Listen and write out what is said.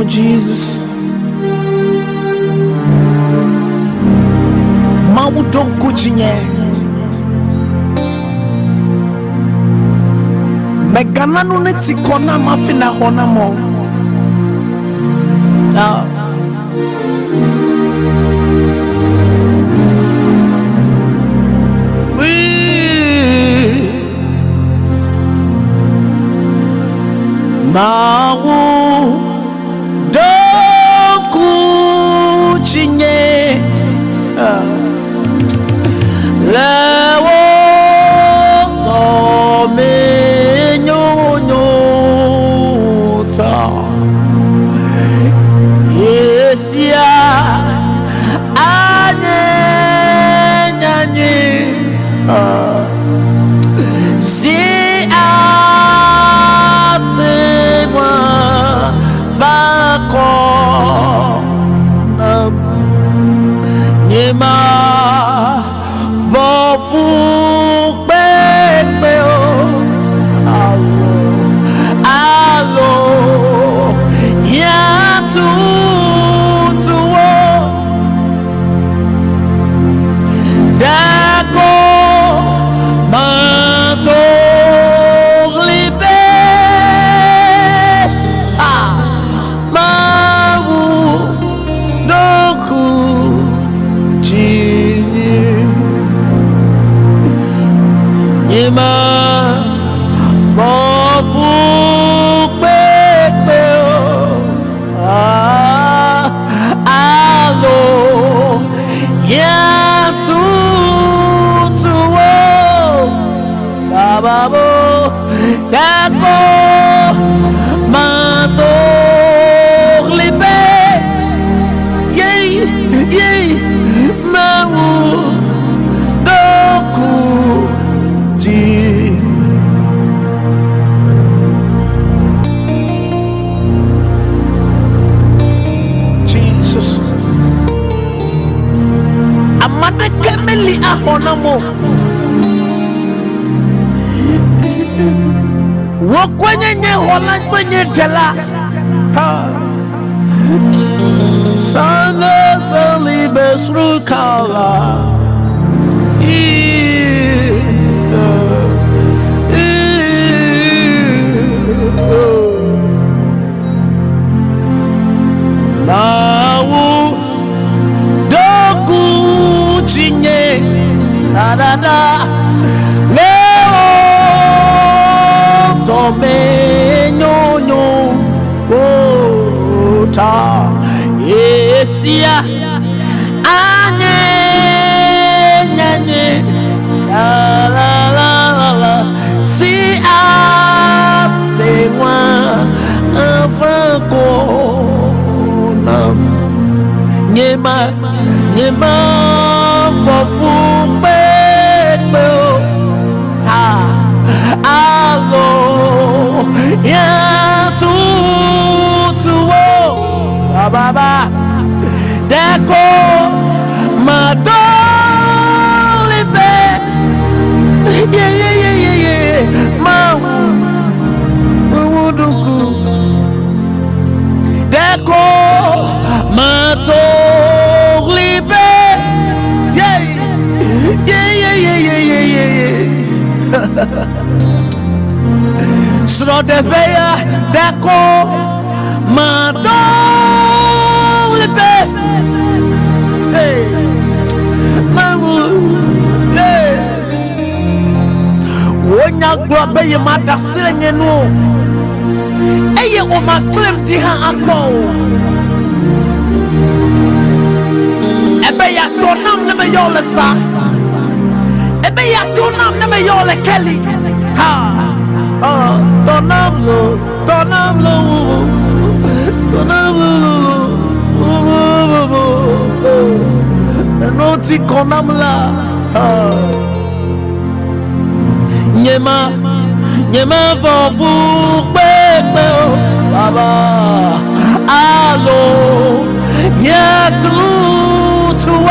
Jesus. Mawu Ɖoku Dzinye. Megana no ne ti kona mafina hona mo. Mawu Ɖoku Dzinye. Lewo to me nyonyota. Yesia anye nyanye. Si ategwa vako nyema vofu pepe o alo ya tu o dako manto libe Mawu Ɖoku Dzinye. Nyema mofu pepe o alo ya tu o bababo dako manto libe ye Mawu Ɖoku Dzinye. Jesus. Amade kemeli ahonamo. Wokwenye nye hola kwenye jela. Sana salibe srukala. Mawu Ɖoku Dzinye. Da leo to me nyonyo ta Yesia anye nyanye la si ategwa vako nyema vofu pepe alo ya tu o baba dako madolibe ye Mawu Ɖoku dako madolibe ye Srodeveya dako madolibe Mawu wonya gbo ye madasire nyenu eye o maklem di ha akpo ebe ya tonam ne me yole sa ebe ya tonam ne me yole keli ha tonam lo noti konam la nyema vofu pepe o baba alo ya tu o